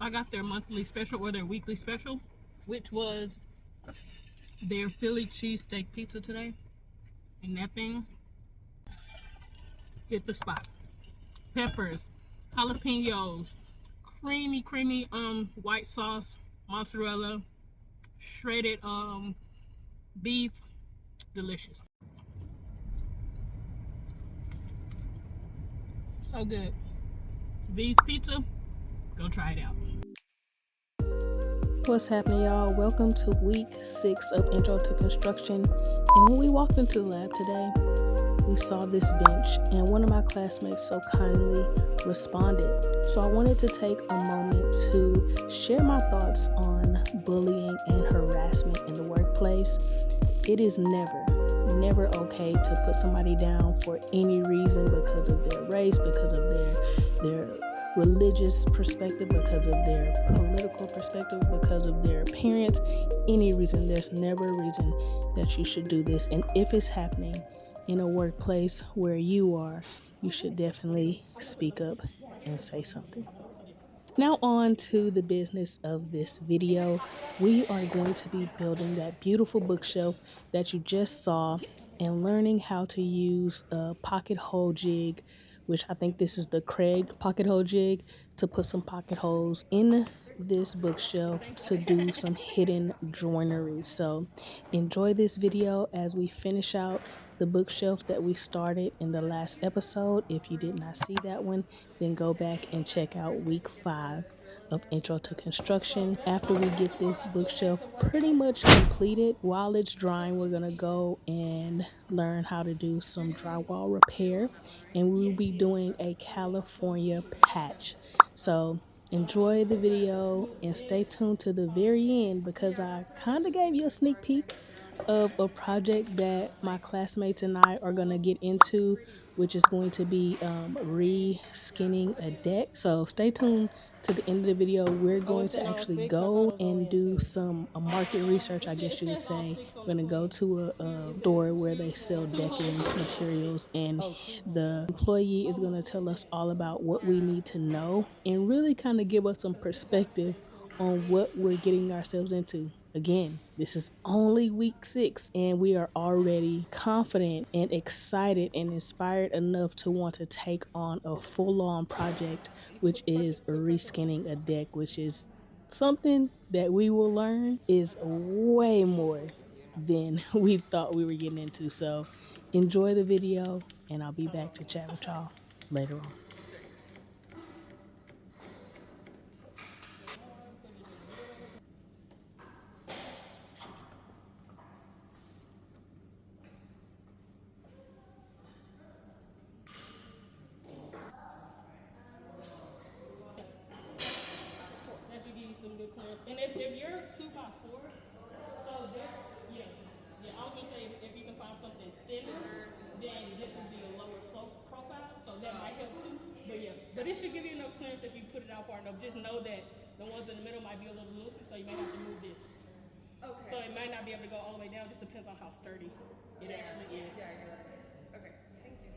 I got their monthly special or their weekly special, which was their Philly cheesesteak pizza today. And that thing hit the spot. Peppers, jalapenos, creamy white sauce, mozzarella, shredded beef, delicious. So good. V's Pizza, go try it out. What's happening, y'all? Welcome to week 6 of Intro to Construction. And when we walked into the lab today, we saw this bench, and one of my classmates so kindly responded. So I wanted to take a moment to share my thoughts on bullying and harassment in the workplace. It is never okay to put somebody down for any reason, because of their race, because of their religious perspective, because of their political perspective, because of their appearance, any reason. There's never a reason that you should do this. And if it's happening in a workplace where you are, you should definitely speak up and say something. Now on to the business of this video. We are going to be building that beautiful bookshelf that you just saw and learning how to use a pocket hole jig, which I think this is the Craig pocket hole jig, to put some pocket holes in this bookshelf to do some hidden joinery. So enjoy this video as we finish out the bookshelf that we started in the last episode. If you did not see that one, then go back and check out week 5 of Intro to Construction. After we get this bookshelf pretty much completed, while it's drying, we're gonna go and learn how to do some drywall repair, and we'll be doing a California patch. So enjoy the video and stay tuned to the very end, because I kind of gave you a sneak peek of a project that my classmates and I are going to get into, which is going to be re-skinning a deck. So stay tuned to the end of the video. We're going to actually go and do some market research, I guess you would say. We're going to go to a store where they sell decking materials, and the employee is going to tell us all about what we need to know and really kind of give us some perspective on what we're getting ourselves into. Again, this is only week 6, and we are already confident and excited and inspired enough to want to take on a full-on project, which is reskinning a deck, which is something that we will learn is way more than we thought we were getting into. So enjoy the video, and I'll be back to chat with y'all later on. That should give you some good clearance. And if you're 2x4, so there, I was gonna say if you can find something thinner, then this would be a lower profile, so that might help too. But it should give you enough clearance if you put it out far enough. Just know that the ones in the middle might be a little looser, so you may have to move this. Okay. So it might not be able to go all the way down. It just depends on how sturdy it actually is. Yeah, you're right. Okay, thank you.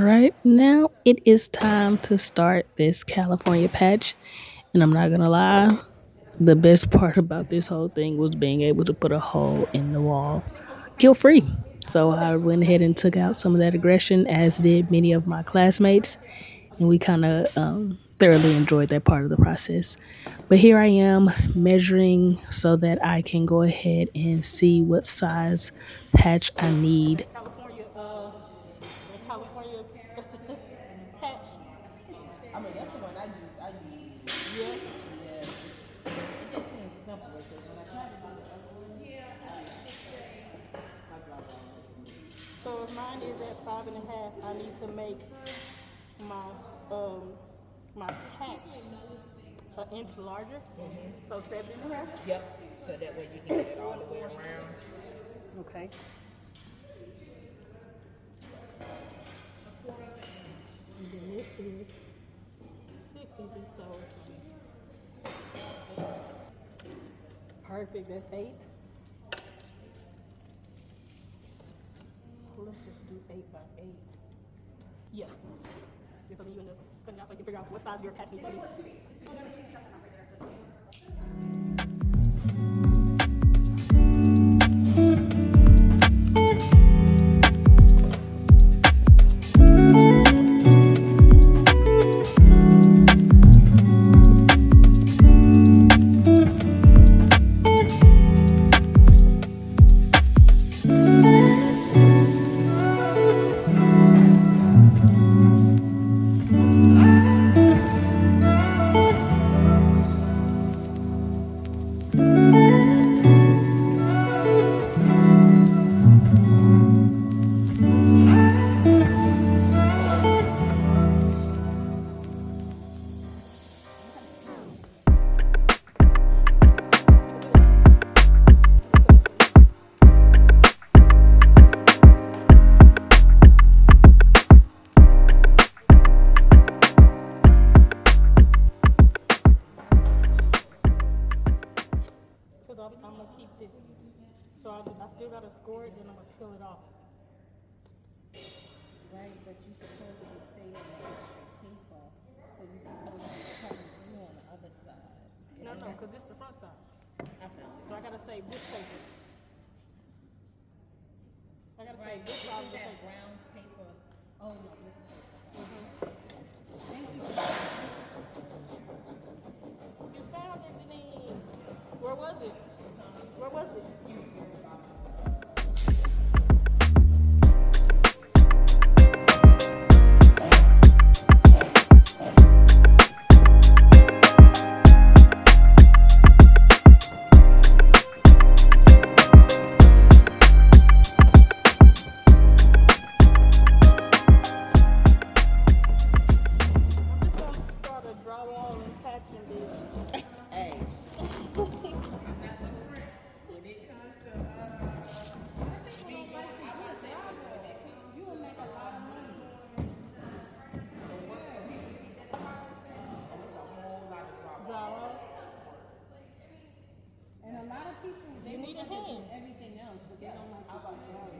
right, now it is time to start this California patch. And I'm not gonna lie, the best part about this whole thing was being able to put a hole in the wall guilt free. So I went ahead and took out some of that aggression, as did many of my classmates. And we kind of thoroughly enjoyed that part of the process. But here I am measuring so that I can go ahead and see what size patch I need. California patch. I mean, that's the one I use. Yeah. Yeah. It just seems simple because when I try to do the other one, so if mine is at 5.5, I need to make my my patch an inch larger. Mm-hmm. So 7.5. Yep. So that way you can get it all the way around. Okay. And then this is 6 inches, so perfect. That's 8. So let's just do 8 by 8. Yeah. So then you end up cutting out so you can figure out what size your patch needs to be. I'm gonna keep this. So I still gotta score it, then I'm gonna peel it off. Right, but you're supposed to be saving the extra paper, so you're supposed to be cutting through on the other side. No, because it's the front side. I found it. So I gotta save this paper. I gotta save this This side is of the that paper. brown paper. Oh no, this is paper. Thank you. You found it, Denise. Where was it? Where was it? Drywall and patching this. Hey. And a lot of people, they need a hand. Everything else, but they don't like to do drywall.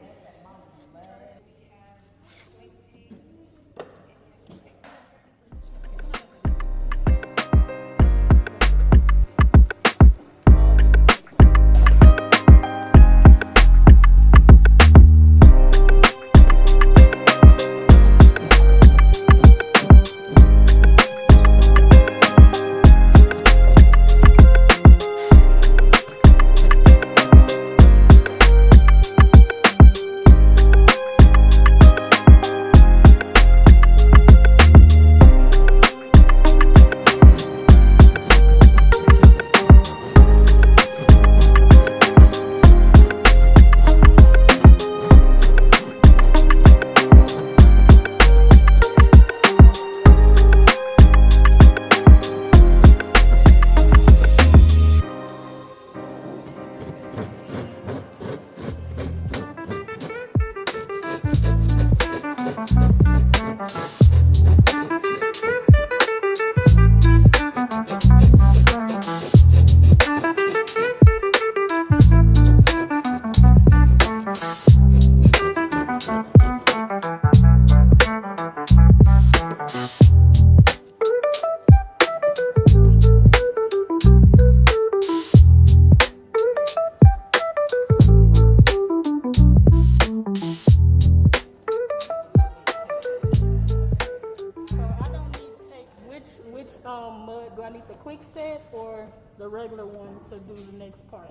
the regular one to do the next part.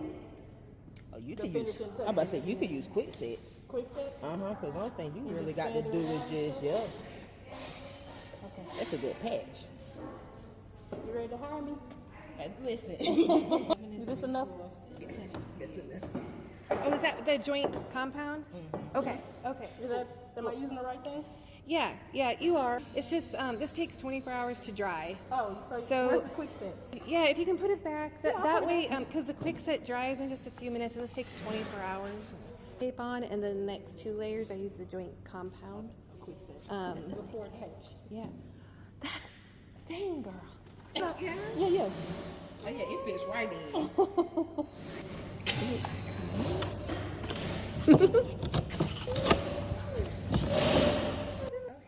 Oh, you The can use. finishing I'm about to say touches. you could use quick set. Quick set? Because the only thing you Is really it got to do feather is just and yeah. That's a good patch. You ready to hire me? Listen. Is this enough? Yes, it is. Oh, is that the joint compound? Okay, okay. Am I using the right thing? Yeah, you are. It's just, this takes 24 hours to dry. Oh, So- where's the quick set? Yeah, if you can put it back, Yeah, I'll that put way, because the quick set dries in just a few minutes, and this takes 24 hours. Tape on, and then the next 2 layers, I use the joint compound. Quick set. Before attach. Yeah. That's, dang, girl. Yeah. Oh yeah, it fits right in.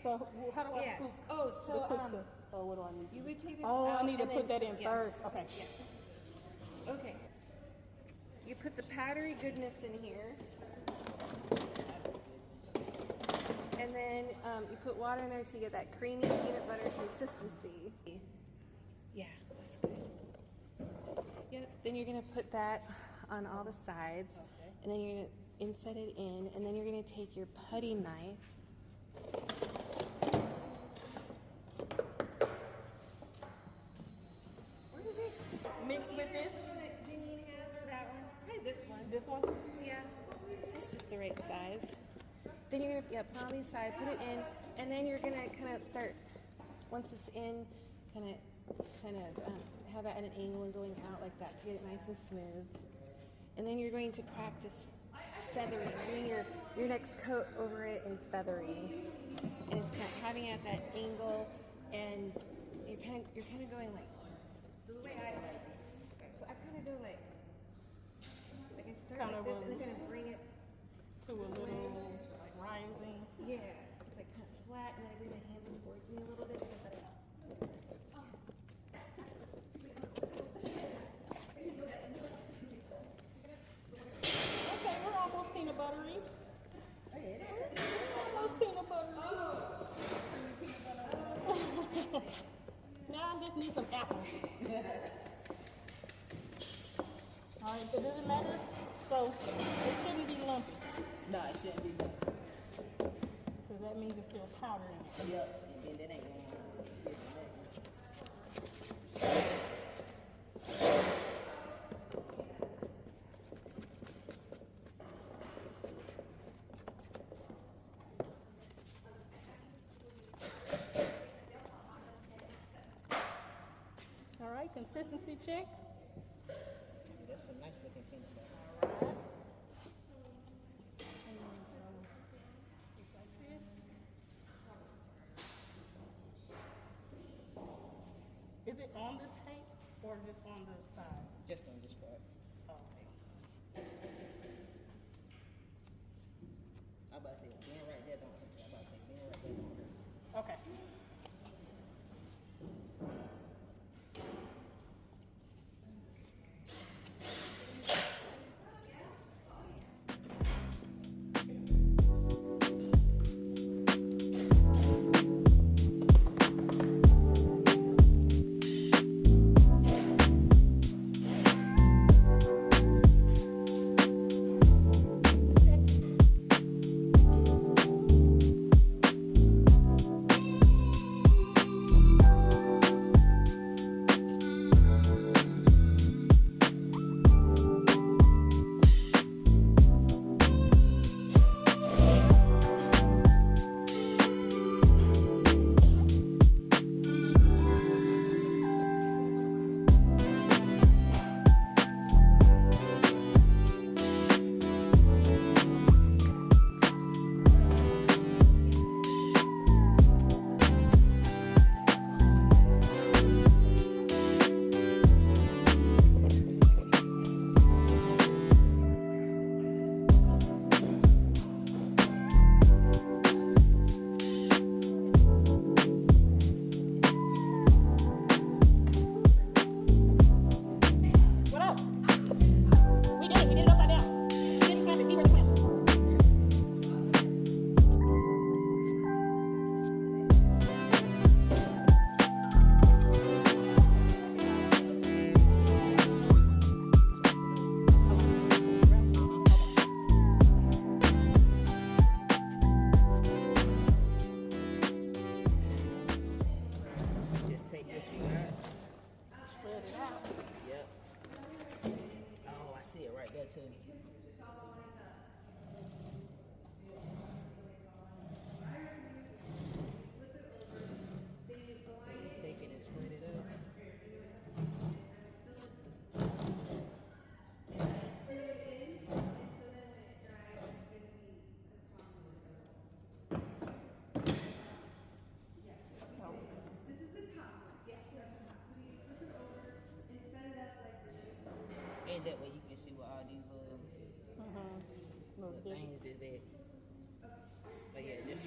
So how do I Yeah. scoop Oh, the so, quick set? Or what do I need? you would take this Oh, out I need to and put then- that in yeah. first. Okay. Okay. You put the powdery goodness in here. And then you put water in there to get that creamy peanut butter consistency. Yeah, that's good. Yep. Then you're gonna put that on all the sides, and then you're gonna inset it in, and then you're gonna take your putty knife. Where did it? Mix with this. Janine has, or that one? Probably this one. This one. Yeah, it's just the right size. Then you're gonna put on these sides, put it in, and then you're gonna kind of start. Once it's in, kind of have it at an angle and going out like that to get it nice and smooth. And then you're going to practice feathering, doing your next coat over it and feathering. And it's kind of having it at that angle, and you're kind of going like. So the way I do it, so I kind of go like I start Kind like of this, and then kind of bring it. To a little like rising. Yeah, it's like kind of flat, and then I bring my hand towards me a little bit. So that Okay, we're almost peanut buttery. Almost peanut buttery. Now I just need some apples. All right, so does it matter? So it shouldn't be lumpy, No, it shouldn't be done. because that means it's still powder in it. Yep, and then that ain't gonna get All right, consistency check. That's a nice looking peanut butter. Is it on the tape or just on the sides? Just on this part. Okay. I'm about to say, being right there don't hurt. I'm about to say, being right there don't hurt. Okay.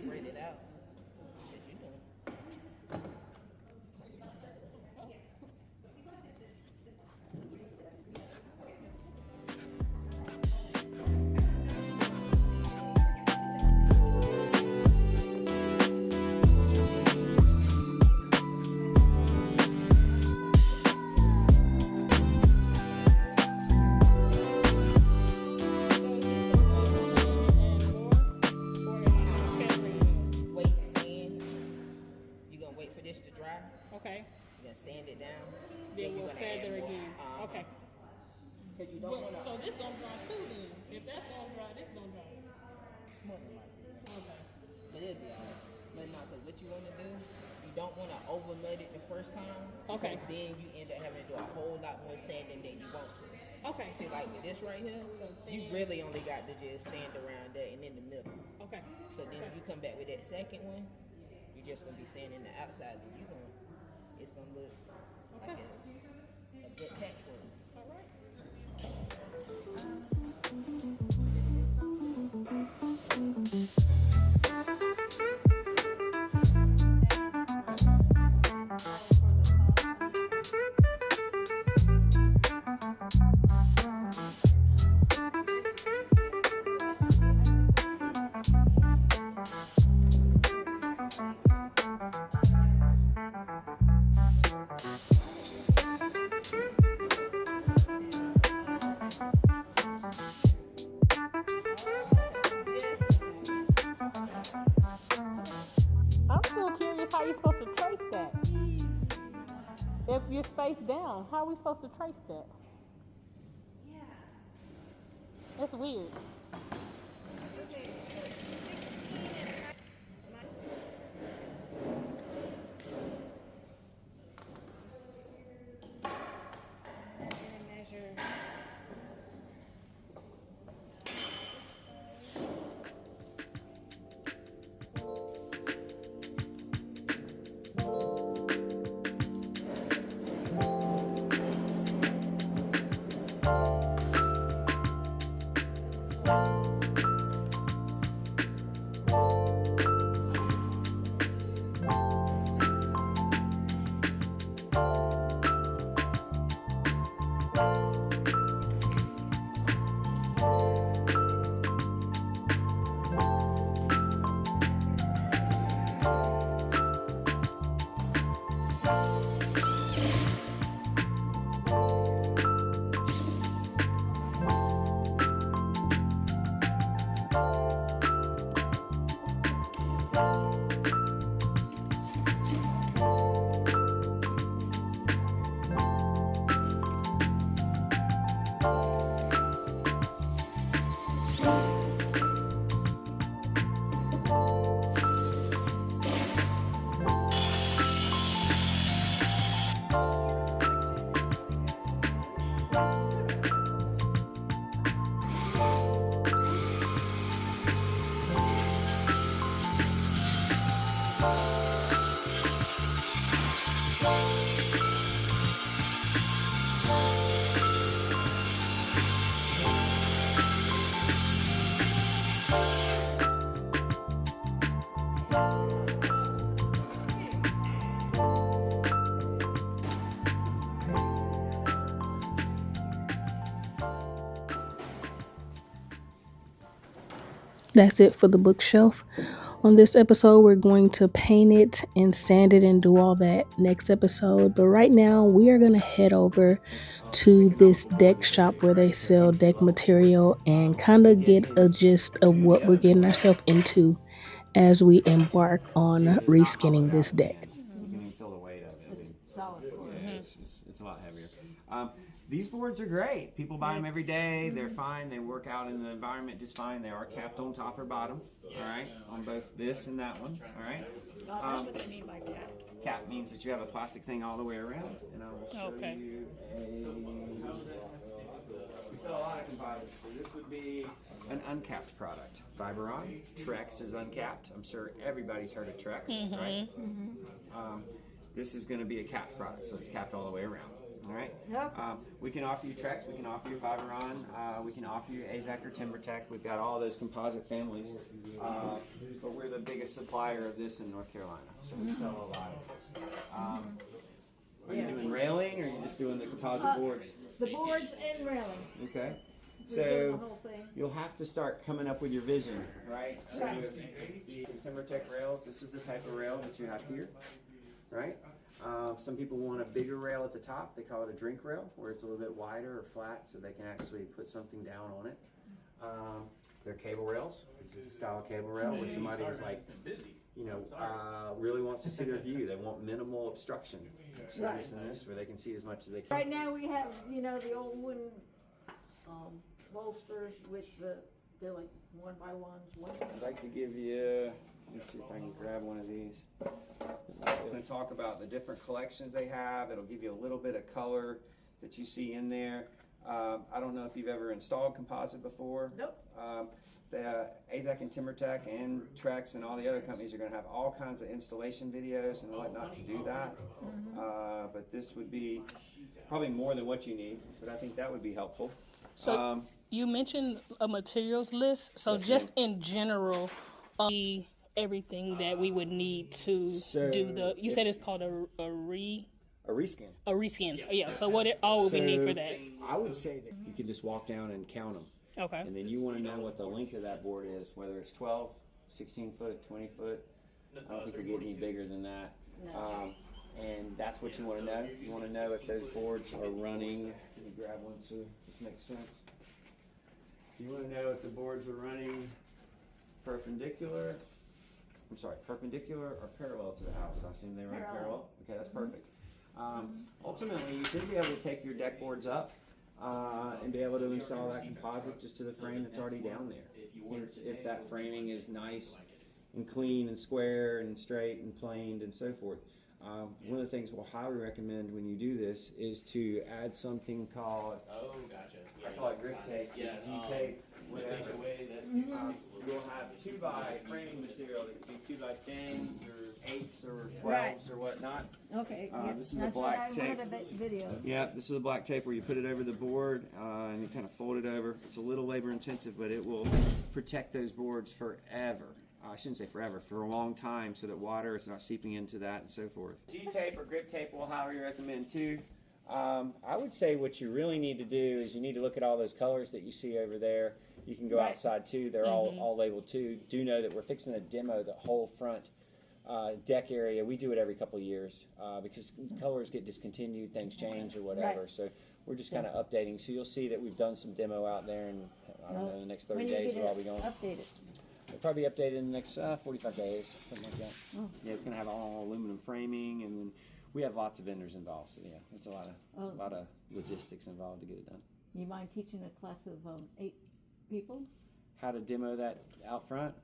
spread it out. What you doing? Wait, sand. You're gonna wait for this to dry. Okay. You're gonna sand it down. Then you're we'll gonna add feather more. again. Okay. Cause you don't wanna. So this gonna dry too then. If that's gonna dry, this gonna dry. More than likely. Okay. But it'll be alright. But no, cause what you wanna do, you don't wanna over mud it the first time. Okay. Because then you end up having to do a whole lot more sanding than you want to. Okay. See, like with this right here, you really only got to just sand around that and in the middle. Okay. So then when you come back with that second one, you're just gonna be sanding the outside, and it's gonna look like a good patchwork. All right. I'm still curious how you're supposed to trace that. If you're face down, how are we supposed to trace that? Yeah. That's weird. Okay, so 16 and I'm gonna measure. That's it for the bookshelf. On this episode, we're going to paint it and sand it and do all that next episode. But right now, we are going to head over to this deck shop where they sell deck material and kind of get a gist of what we're getting ourselves into as we embark on reskinning this deck. You can even feel the weight of it. It's solid. Yeah, it's a lot heavier. These boards are great. People buy them every day. They're fine. They work out in the environment just fine. They are capped on top or bottom. All right, on both this and that one. All right. That's what they mean by cap. Cap means that you have a plastic thing all the way around, and I will show you we sell a lot of composites. So this would be an uncapped product. Fiberon. Trex is uncapped. I'm sure everybody's heard of Trex, right? This is going to be a capped product, so it's capped all the way around. All right. Yep. We can offer you Trex. We can offer you Fiberon. We can offer you AZEK or TimberTech. We've got all those composite families. But we're the biggest supplier of this in North Carolina, so we sell a lot of this. Are you doing railing, or are you just doing the composite boards? The boards and railing. Okay. We're doing So the whole thing. you'll have to start coming up with your vision, right? So Right. the TimberTech rails, this is the type of rail that you have here, right? Some people want a bigger rail at the top. They call it a drink rail, where it's a little bit wider or flat, so they can actually put something down on it. They're cable rails. This is a style of cable rail where somebody is like, really wants to see their view. They want minimal obstruction. So Right. this, where they can see as much as they can. Right now we have, the old wooden bolsters with they're like 1x1s. I'd like to give you, let's see if I can grab one of these. I'm going to talk about the different collections they have. It'll give you a little bit of color that you see in there. I don't know if you've ever installed composite before. Nope. The AZEK and TimberTech and Trex and all the other companies are going to have all kinds of installation videos and whatnot to do that. But this would be probably more than what you need, but I think that would be helpful. So you mentioned a materials list. So Yes, just in general, everything that we would need to do the. You said it's called a reskin. A reskin. A reskin. Yeah. So what all would we need for that? I would say that you could just walk down and count them. Okay. And then you want to know what the length of that board is, whether it's 12, 16 foot, 20 foot. I don't think you're getting any bigger than that. And that's what you want to know. You want to know if those boards are running. Let me grab one so this makes sense. You want to know if the boards are running perpendicular or parallel to the house. I assume they run parallel. Okay, that's perfect. Ultimately, you should be able to take your deck boards up and be able to install that composite just to the frame that's already down there. If that framing is nice and clean and square and straight and planed and so forth. One of the things we'll highly recommend when you do this is to add something called, I call it grip tape, G-tape, whatever. You'll have 2x framing material that could be 2x10s or 8s or 12s or whatnot. Okay. This is a black tape. Yeah, this is a black tape where you put it over the board and you kind of fold it over. It's a little labor intensive, but it will protect those boards forever. I shouldn't say forever, for a long time, so that water is not seeping into that and so forth. G-tape or grip tape we'll highly recommend too. I would say what you really need to do is you need to look at all those colors that you see over there. You can go outside too. They're all labeled too. Do know that we're fixing to demo the whole front deck area. We do it every couple of years because colors get discontinued, things change or whatever. So we're just kind of updating. So you'll see that we've done some demo out there, and I don't know, the next 30 days it'll all be going. Updated. It'll probably be updated in the next 45 days, something like that. Yeah, it's going to have all aluminum framing, and then we have lots of vendors involved. So yeah, it's a lot of logistics involved to get it done. You mind teaching a class of 8 people? How to demo that out front?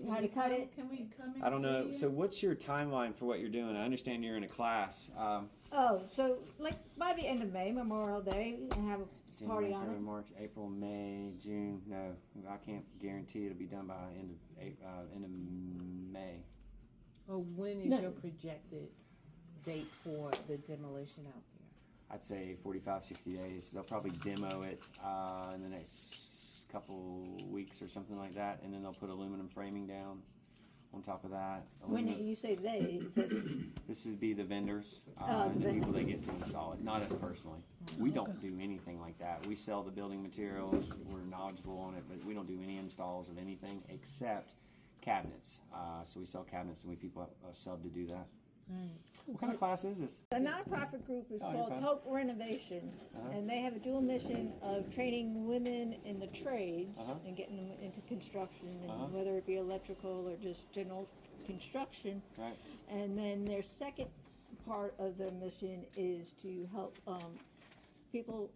How to cut it? Can we come and I don't know. see So it? what's your timeline for what you're doing? I understand you're in a class. So like by the end of May, Memorial Day, and have a party January, on February, it. March, April, May, June. No, I can't guarantee it'll be done by end of May. Or when is your projected date for the demolition out there? I'd say 45, 60 days. They'll probably demo it in the next couple weeks or something like that, and then they'll put aluminum framing down on top of that. When you say they, This would be the vendors Oh, and the the people that get to install it, not us personally. We don't do anything like that. We sell the building materials, we're knowledgeable on it, but we don't do any installs of anything except cabinets. So we sell cabinets and we people sub to do that. What kind of class is this? the nonprofit group is you're called fine. Hope Renovations, and they have a dual mission of training women in the trades and getting them into construction, and whether it be electrical or just general construction. Right. And then their second part of their mission is to help people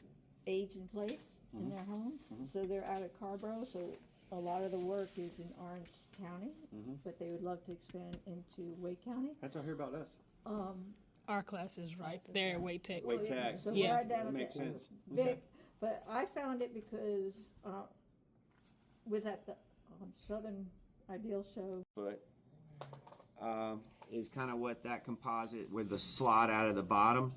age in place in their homes. So they're out of Carborough, so a lot of the work is in Orange County, but they would love to expand into Wake County. That's what I hear about us. Our class is right there at Wake Tech. Wake Tech. So Yeah. right down That at makes the sense. Vic, Okay. but I found it because was at the Southern Ideal Show. Foot is kind of what that composite with the slot out of the bottom.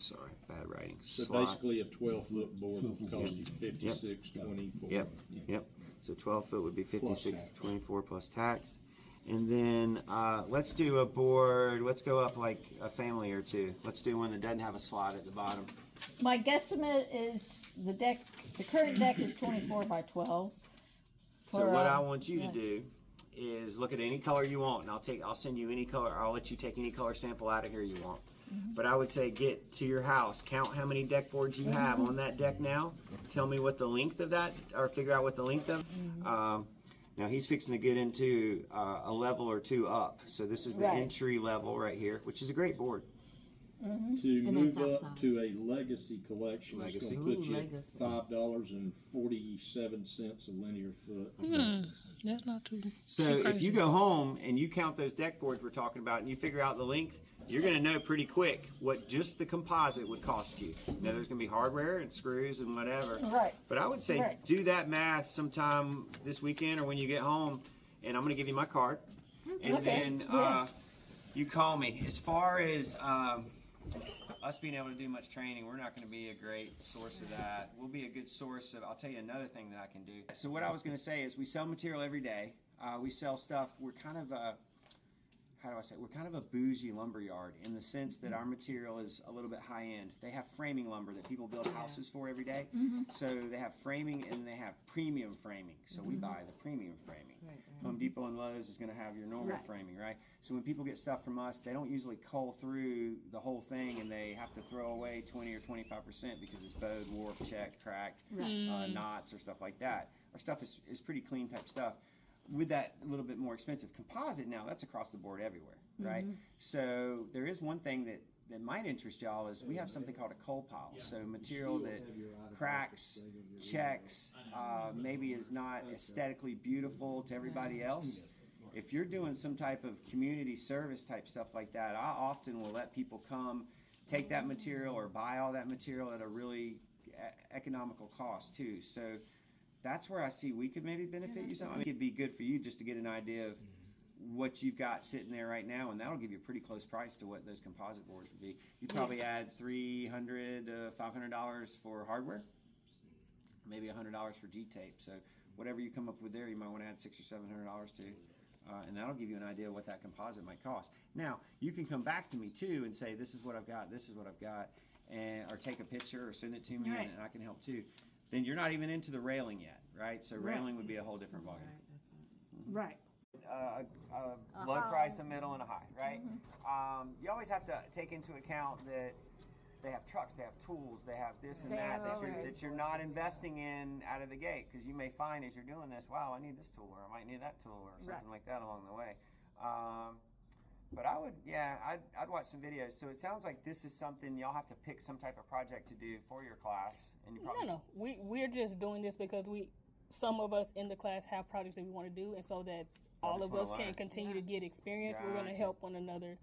sorry, bad writing. So Slot. basically a 12-foot board would cost you $56.24. Yep. So 12 foot would be Plus $56.24 plus tax. And then let's do a board. Let's go up like a family or two. Let's do one that doesn't have a slot at the bottom. My guesstimate is the current deck is 24 by 12. So what I want you to do is look at any color you want, and I'll send you any color. I'll let you take any color sample out of here you want. But I would say get to your house, count how many deck boards you have on that deck now. Tell me what the length of that, or figure out what the length of. Now he's fixing to get into a level or two up. So this is the entry level right here, which is a great board. To move up to a legacy collection, it's going to put you at $5.47 a linear foot. That's not too. So if you go home and you count those deck boards we're talking about, and you figure out the length, you're going to know pretty quick what just the composite would cost you. Now there's going to be hardware and screws and whatever. Right. But I would say do that math sometime this weekend or when you get home, and I'm going to give you my card, and then you call me. As far as us being able to do much training, we're not going to be a great source of that. We'll be a good source of, I'll tell you another thing that I can do. So what I was going to say is we sell material every day. We sell stuff. We're kind of we're kind of a bougie lumber yard in the sense that our material is a little bit high end. They have framing lumber that people build houses for every day. So they have framing and they have premium framing. So we buy the premium framing. Home Depot and Lowe's is going to have your normal framing, right? So when people get stuff from us, they don't usually cull through the whole thing and they have to throw away 20 or 25% because it's bowed, warped, checked, cracked, knots or stuff like that. Our stuff is pretty clean type stuff. With that a little bit more expensive composite now, that's across the board everywhere, right? So there is one thing that might interest y'all is we have something called a coal pile. So material that cracks, checks, maybe is not aesthetically beautiful to everybody else. If you're doing some type of community service type stuff like that, I often will let people come take that material or buy all that material at a really economical cost too. So that's where I see we could maybe benefit you some. I mean, it'd be good for you just to get an idea of what you've got sitting there right now, and that'll give you a pretty close price to what those composite boards would be. You probably add $300 to $500 for hardware, maybe $100 for G-tape. So whatever you come up with there, you might want to add $600 or $700 to, and that'll give you an idea of what that composite might cost. Now you can come back to me too and say, "This is what I've got. This is what I've got," and or take a picture or send it to me, and I can help too. Then you're not even into the railing yet, right? So railing would be a whole different ballgame. Right. A low price, a middle, and a high, right? You always have to take into account that they have trucks, they have tools, they have this and that you're not investing in out of the gate, because you may find as you're doing this, wow, I need this tool, or I might need that tool, or something like that along the way. But I would, I'd watch some videos. So it sounds like this is something y'all have to pick some type of project to do for your class, and you probably No. We're just doing this because some of us in the class have projects that we want to do, and so that all of us can continue to get experience. We're going to help one another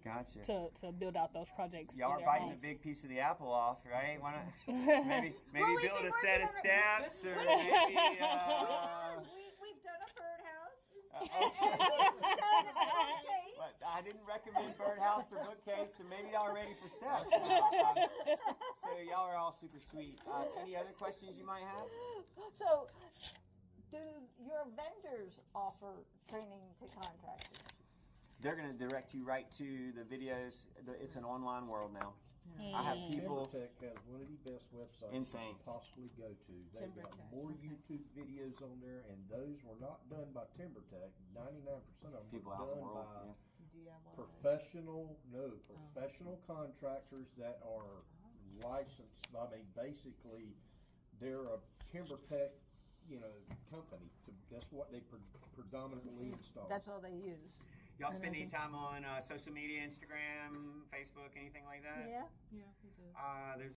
to build out those projects. Y'all are biting a big piece of the apple off, right? Why not maybe build a set of steps, or maybe We've done a birdhouse. I didn't recommend birdhouse or bookcase, so maybe y'all are ready for steps. So y'all are all super sweet. Any other questions you might have? So, do your vendors offer training to contractors? They're going to direct you right to the videos. It's an online world now. I have people. TimberTech has one of the best websites Insane. you can possibly go to. They've got more YouTube videos on there, and those were not done by TimberTech. 99% of them People were out in the done world. by professional contractors that are licensed. I mean, basically, they're a TimberTech, company. That's what they predominantly install. That's all they use. Y'all spend any time on social media, Instagram, Facebook, anything like that? Yeah. Yeah, we do. There's